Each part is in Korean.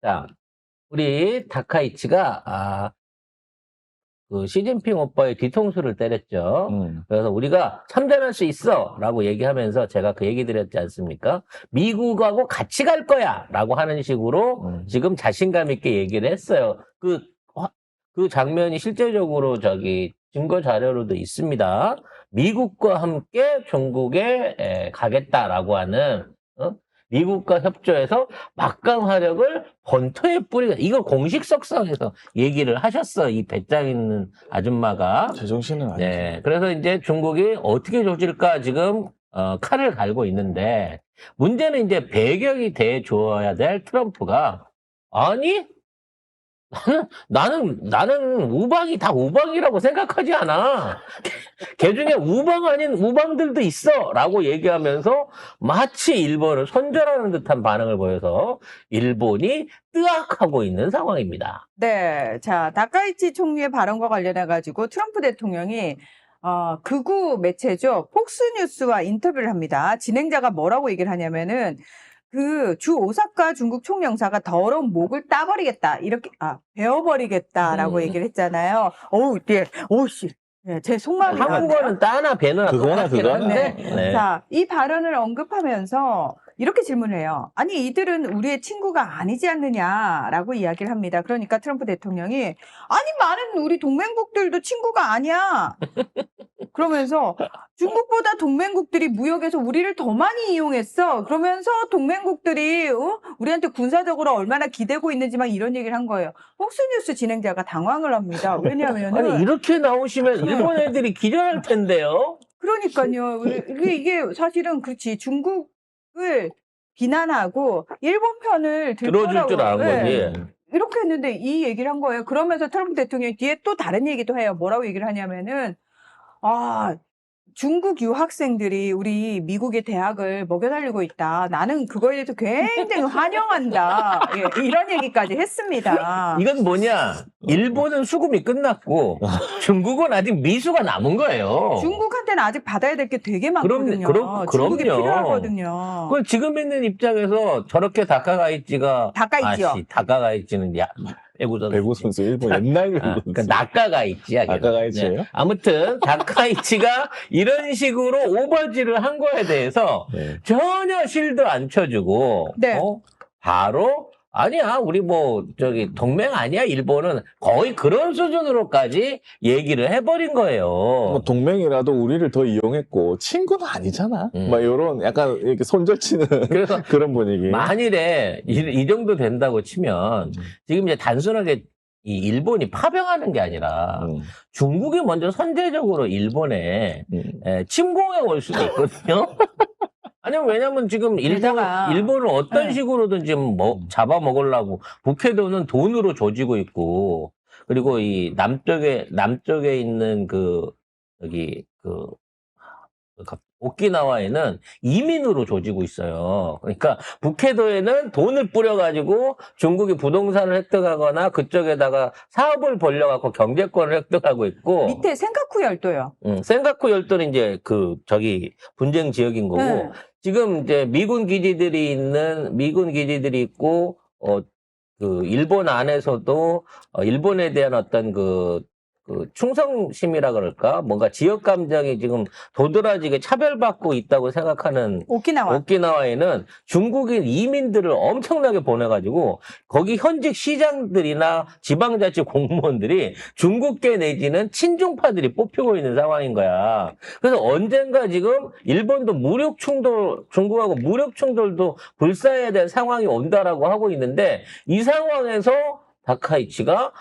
자, 우리 다카이치가 그 시진핑 오빠의 뒤통수를 때렸죠. 그래서 우리가 참전할 수 있어라고 얘기하면서 제가 그 얘기 드렸지 않습니까? 미국하고 같이 갈 거야라고 하는 식으로 지금 자신감 있게 얘기를 했어요. 그 장면이 실제적으로 증거 자료로도 있습니다. 미국과 함께 중국에 가겠다라고 하는 미국과 협조해서 막강 화력을 본토에 뿌리겠다. 이걸 공식 석상에서 얘기를 하셨어. 이 배짱 있는 아줌마가. 제정신은 아니죠. 네. 그래서 이제 중국이 어떻게 조질까 지금 칼을 갈고 있는데 문제는 이제 배경이 돼 줘야 될 트럼프가 아니 나는 우방이 다 우방이라고 생각하지 않아. 걔 중에 우방 아닌 우방들도 있어. 라고 얘기하면서 마치 일본을 손절하는 듯한 반응을 보여서 일본이 뜨악하고 있는 상황입니다. 네. 자, 다카이치 총리의 발언과 관련해가지고 트럼프 대통령이 극우 매체죠. 폭스뉴스와 인터뷰를 합니다. 진행자가 뭐라고 얘기를 하냐면은 그 주 오사카 중국 총영사가 더러운 목을 따버리겠다. 이렇게, 베어버리겠다라고 얘기를 했잖아요. 어우, 예, 오씨. 예, 제 속마음이 한국어는 따나 배나 그거나 똑같긴 그거나. 한데. 네. 네. 자, 이 발언을 언급하면서 이렇게 질문을 해요. 아니, 이들은 우리의 친구가 아니지 않느냐라고 이야기를 합니다. 그러니까 트럼프 대통령이 아니, 많은 우리 동맹국들도 친구가 아니야. 그러면서 중국보다 동맹국들이 무역에서 우리를 더 많이 이용했어. 그러면서 동맹국들이 우리한테 군사적으로 얼마나 기대고 있는지 막 이런 얘기를 한 거예요. 폭스뉴스 진행자가 당황을 합니다. 왜냐하면 아니, 이렇게 나오시면 일본 애들이 기절할 텐데요. 그러니까요. 이게 사실은 그렇지. 중국을 비난하고 일본 편을 들어줄 줄 아는 네. 거지. 이렇게 했는데 이 얘기를 한 거예요. 그러면서 트럼프 대통령이 뒤에 또 다른 얘기도 해요. 뭐라고 얘기를 하냐면은 중국 유학생들이 우리 미국의 대학을 먹여살리고 있다. 나는 그거에 대해서 굉장히 환영한다. 예, 이런 얘기까지 했습니다. 이건 뭐냐? 일본은 수급이 끝났고 중국은 아직 미수가 남은 거예요. 중국한테는 아직 받아야 될 게 되게 많거든요. 그럼요. 중국이 필요하거든요. 그 지금 있는 입장에서 저렇게 다카가이치가 다카이치요. 다카가이치는 배구 선수 일본 옛날 배구 선수. 그 나카가이치야. 나카가이치예요? 네. 아무튼 다카이치가 이런 식으로 오버질을 한 거에 대해서 네. 전혀 실드 안 쳐주고 네. 바로 아니야 우리 동맹 아니야 일본은 거의 그런 수준으로까지 얘기를 해버린 거예요. 뭐 동맹이라도 우리를 더 이용했고 친구는 아니잖아. 막 이런 약간 이렇게 손절치는 그래서 그런 분위기. 만일에 이 정도 된다고 치면 지금 이제 단순하게 이 일본이 파병하는 게 아니라 중국이 먼저 선제적으로 일본에 침공해 올 수도 있거든요. 아니면 왜냐면 지금 일본을 어떤 식으로든지 잡아먹으려고 북해도는 돈으로 조지고 있고 그리고 이 남쪽에 있는 오키나와에는 이민으로 조지고 있어요. 그러니까 북해도에는 돈을 뿌려가지고 중국이 부동산을 획득하거나 그쪽에다가 사업을 벌려갖고 경제권을 획득하고 있고 밑에 센카쿠 열도요. 센카쿠 열도는 이제 분쟁 지역인 거고 네. 지금 이제 미군 기지들이 있고 일본 안에서도 일본에 대한 어떤 충성심이라 그럴까? 뭔가 지역 감정이 지금 도드라지게 차별받고 있다고 생각하는 오키나와에는 중국인 이민들을 엄청나게 보내가지고 거기 현직 시장들이나 지방자치 공무원들이 중국계 내지는 친중파들이 뽑히고 있는 상황인 거야. 그래서 언젠가 지금 일본도 중국하고 무력 충돌도 불사해야 될 상황이 온다라고 하고 있는데 이 상황에서 다카이치가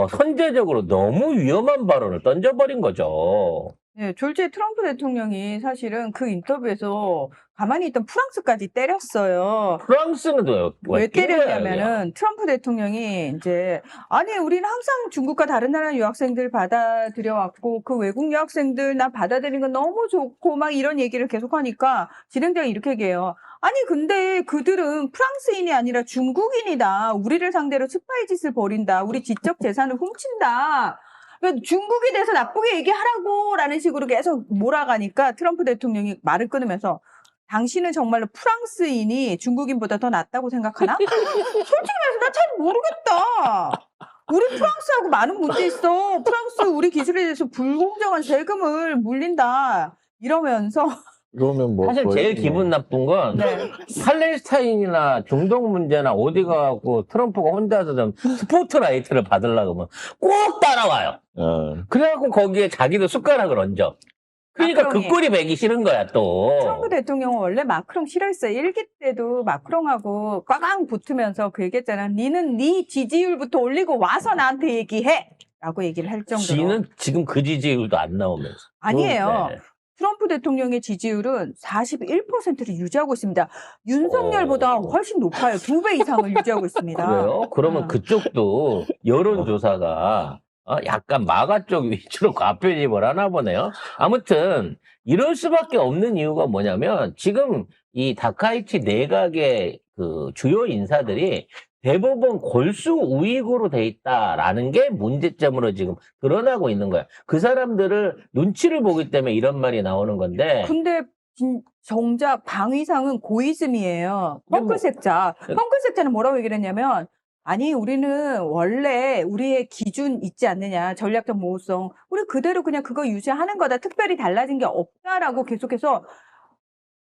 선제적으로 너무 위험한 발언을 던져버린 거죠. 네, 졸지에 트럼프 대통령이 사실은 그 인터뷰에서 가만히 있던 프랑스까지 때렸어요. 프랑스는 왜 때렸냐면은 트럼프 대통령이 이제 아니 우리는 항상 중국과 다른 나라 유학생들 받아들여왔고 그 외국 유학생들 나 받아들이는 건 너무 좋고 막 이런 얘기를 계속하니까 진행자가 이렇게 얘기해요. 아니 근데 그들은 프랑스인이 아니라 중국인이다. 우리를 상대로 스파이 짓을 벌인다. 우리 지적 재산을 훔친다. 그러니까 중국에 대해서 나쁘게 얘기하라고 라는 식으로 계속 몰아가니까 트럼프 대통령이 말을 끊으면서 당신은 정말로 프랑스인이 중국인보다 더 낫다고 생각하나? 솔직히 말해서 나 잘 모르겠다. 우리 프랑스하고 많은 문제 있어. 프랑스 우리 기술에 대해서 불공정한 세금을 물린다. 이러면서 그러면 뭐 사실 제일 기분 나쁜 건 네. 팔레스타인이나 중동 문제나 어디 가고 트럼프가 혼자서 좀 스포트라이트를 받으려고 하면 꼭 따라와요. 그래갖고 거기에 자기도 숟가락을 얹어. 그러니까 그 마크롱이. 꼴이 배기 싫은 거야 또. 트럼프 대통령은 원래 마크롱 싫어했어요. 1기 때도 마크롱하고 꽉 붙으면서 그 얘기했잖아. 니는 네 지지율부터 올리고 와서 나한테 얘기해! 라고 얘기를 할 정도로. 지는 지금 그 지지율도 안 나오면서. 아니에요. 네. 트럼프 대통령의 지지율은 41%를 유지하고 있습니다. 윤석열보다 훨씬 높아요. 2배 이상을 유지하고 있습니다. 그래요? 그러면 그쪽도 여론조사가 약간 마가 쪽 위주로 과표집을 하나 보네요. 아무튼 이럴 수밖에 없는 이유가 뭐냐면 지금 이 다카이치 내각의 그 주요 인사들이 대부분 골수 우익으로 돼 있다라는 게 문제점으로 지금 드러나고 있는 거야. 그 사람들을 눈치를 보기 때문에 이런 말이 나오는 건데. 근데 정작 방위상은 고이즘이에요. 뭐- 펑크색자. 펑크색자는 뭐라고 얘기를 했냐면 아니 우리는 원래 우리의 기준 있지 않느냐. 전략적 모호성. 우리 그대로 그냥 그거 유지하는 거다. 특별히 달라진 게 없다라고 계속해서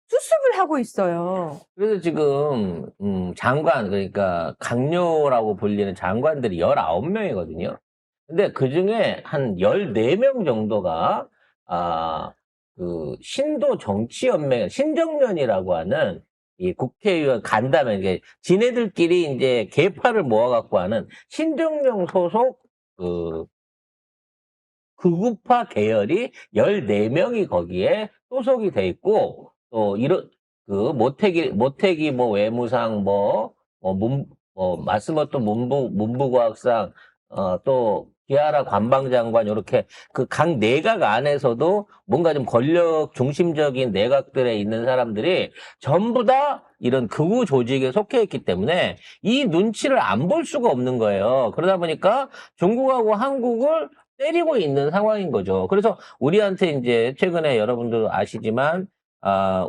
수습을 하고 있어요. 그래서 지금 장관 그러니까 강요라고 불리는 장관들이 19명이거든요. 근데 그중에 한 14명 정도가 그 신도 정치연맹 신정련이라고 하는 이 국회의원 간담회 이게 지네들끼리 이제 계파를 모아갖고 하는 신정련 소속 그 극우파 계열이 14명이 거기에 소속이 돼 있고 또 이런 그 모태기 뭐 외무상 마스모토 문부과학상 또 기아라 관방장관 이렇게 그 각 내각 안에서도 뭔가 좀 권력 중심적인 내각들에 있는 사람들이 전부 다 이런 극우 조직에 속해 있기 때문에 이 눈치를 안 볼 수가 없는 거예요. 그러다 보니까 중국하고 한국을 때리고 있는 상황인 거죠. 그래서 우리한테 이제 최근에 여러분들 아시지만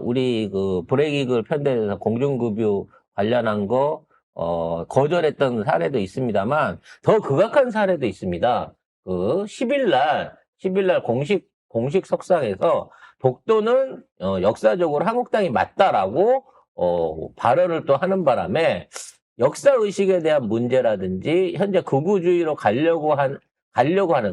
우리 그 브레이크를 편대에서 공중급유 관련한 거 거절했던 사례도 있습니다만 더 극악한 사례도 있습니다. 그 10일 날 공식 석상에서 독도는 역사적으로 한국당이 맞다라고 발언을 또 하는 바람에 역사 의식에 대한 문제라든지 현재 극우주의로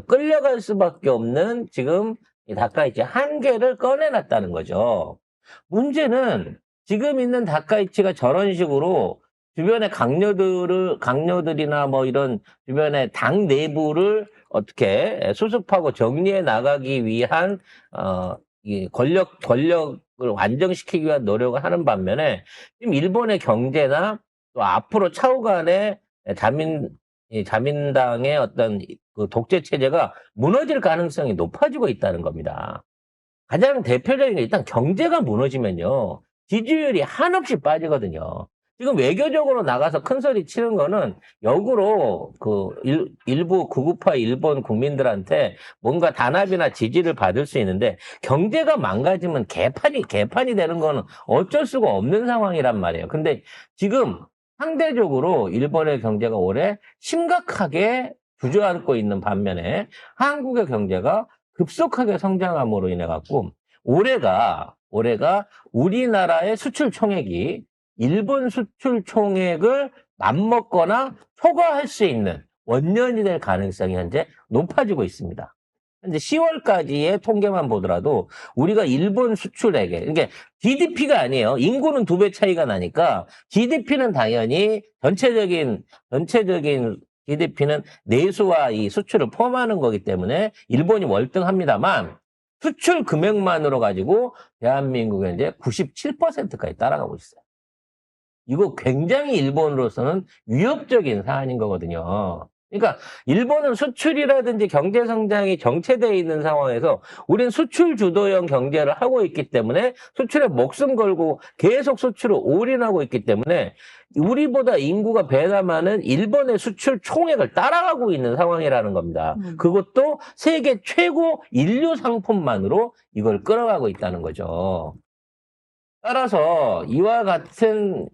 끌려갈 수밖에 없는 지금 이 다카이치 한계를 꺼내놨다는 거죠. 문제는 지금 있는 다카이치가 저런 식으로 주변의 강요들이나 뭐 이런 주변의 당 내부를 어떻게 수습하고 정리해 나가기 위한 이 권력을 안정시키기 위한 노력을 하는 반면에 지금 일본의 경제나 또 앞으로 차후간에 자민당의 어떤 그 독재 체제가 무너질 가능성이 높아지고 있다는 겁니다. 가장 대표적인 게 일단 경제가 무너지면요. 지지율이 한없이 빠지거든요. 지금 외교적으로 나가서 큰 소리 치는 거는 역으로 그 일부 극우파 일본 국민들한테 뭔가 단합이나 지지를 받을 수 있는데 경제가 망가지면 개판이 되는 거는 어쩔 수가 없는 상황이란 말이에요. 근데 지금 상대적으로 일본의 경제가 올해 심각하게 주저앉고 있는 반면에 한국의 경제가 급속하게 성장함으로 인해 갖고 올해가 우리나라의 수출 총액이 일본 수출 총액을 맞먹거나 초과할 수 있는 원년이 될 가능성이 현재 높아지고 있습니다. 현재 10월까지의 통계만 보더라도 우리가 일본 수출액에, 그러니까 GDP가 아니에요. 인구는 2배 차이가 나니까 GDP는 당연히 전체적인 GDP는 내수와 이 수출을 포함하는 거기 때문에 일본이 월등합니다만 수출 금액만으로 가지고 대한민국이 현재 97%까지 따라가고 있어요. 이거 굉장히 일본으로서는 위협적인 사안인 거거든요. 그러니까 일본은 수출이라든지 경제 성장이 정체되어 있는 상황에서 우린 수출 주도형 경제를 하고 있기 때문에 수출에 목숨 걸고 계속 수출을 올인하고 있기 때문에 우리보다 인구가 배나 많은 일본의 수출 총액을 따라가고 있는 상황이라는 겁니다. 그것도 세계 최고 인류 상품만으로 이걸 끌어가고 있다는 거죠. 따라서 이와 같은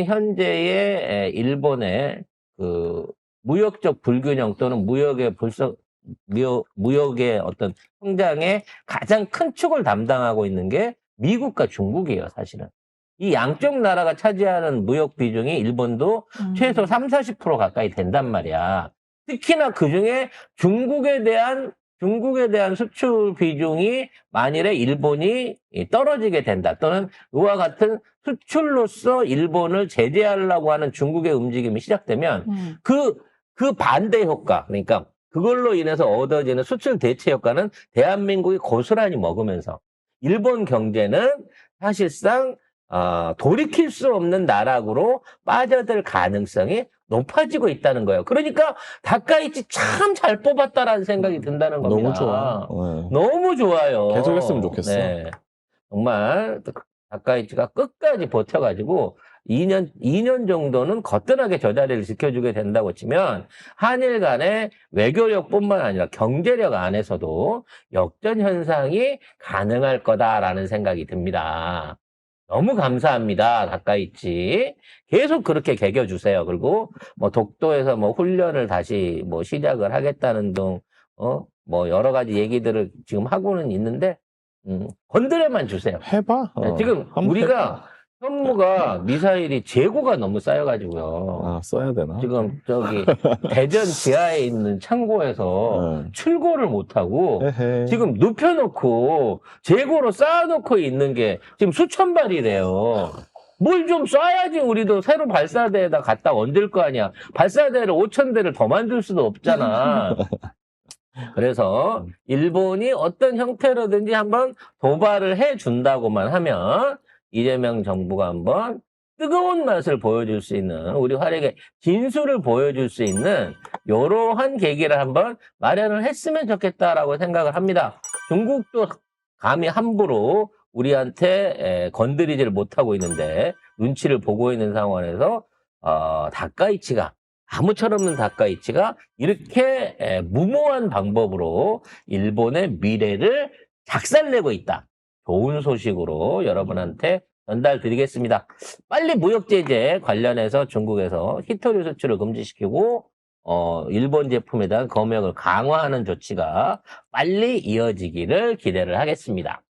현재의 일본의 그 무역적 불균형 또는 무역의 어떤 성장의 가장 큰 축을 담당하고 있는 게 미국과 중국이에요, 사실은. 이 양쪽 나라가 차지하는 무역 비중이 일본도 최소 30-40% 가까이 된단 말이야. 특히나 그 중에 중국에 대한 수출 비중이 만일에 일본이 떨어지게 된다. 또는 이와 같은 수출로서 일본을 제재하려고 하는 중국의 움직임이 시작되면 그 반대 효과, 그러니까 그걸로 인해서 얻어지는 수출 대체 효과는 대한민국이 고스란히 먹으면서 일본 경제는 사실상 돌이킬 수 없는 나락으로 빠져들 가능성이 높아지고 있다는 거예요. 그러니까 다카이치 참 잘 뽑았다라는 생각이 든다는 겁니다. 너무 좋아. 네. 너무 좋아요. 계속했으면 좋겠어. 네. 정말 다카이치가 끝까지 버텨가지고 2년 정도는 거뜬하게 저 자리를 지켜주게 된다고 치면 한일 간의 외교력뿐만 아니라 경제력 안에서도 역전 현상이 가능할 거다라는 생각이 듭니다. 너무 감사합니다, 다카이치. 계속 그렇게 개겨주세요. 그리고 뭐 독도에서 뭐 훈련을 다시 뭐 시작을 하겠다는 등, 뭐 여러 가지 얘기들을 지금 하고는 있는데, 건드려만 주세요. 해봐. 네, 지금 우리가 현무가 미사일이 재고가 너무 쌓여가지고요. 써야 되나? 지금 저기 대전 지하에 있는 창고에서 출고를 못하고 지금 눕혀놓고 재고로 쌓아놓고 있는 게 지금 수천 발이래요. 뭘 좀 쏴야지 우리도 새로 발사대에다 갖다 얹을 거 아니야. 발사대를 5,000대를 더 만들 수도 없잖아. 그래서 일본이 어떤 형태로든지 한번 도발을 해준다고만 하면 이재명 정부가 한번 뜨거운 맛을 보여줄 수 있는, 우리 활약의 진수를 보여줄 수 있는 이러한 계기를 한번 마련을 했으면 좋겠다라고 생각을 합니다. 중국도 감히 함부로 우리한테 건드리지를 못하고 있는데 눈치를 보고 있는 상황에서 다카이치가, 아무처럼 없는 다카이치가 이렇게 무모한 방법으로 일본의 미래를 작살내고 있다. 좋은 소식으로 여러분한테 전달드리겠습니다. 빨리 무역제재 관련해서 중국에서 히토류 수출을 금지시키고 일본 제품에 대한 검역을 강화하는 조치가 빨리 이어지기를 기대를 하겠습니다.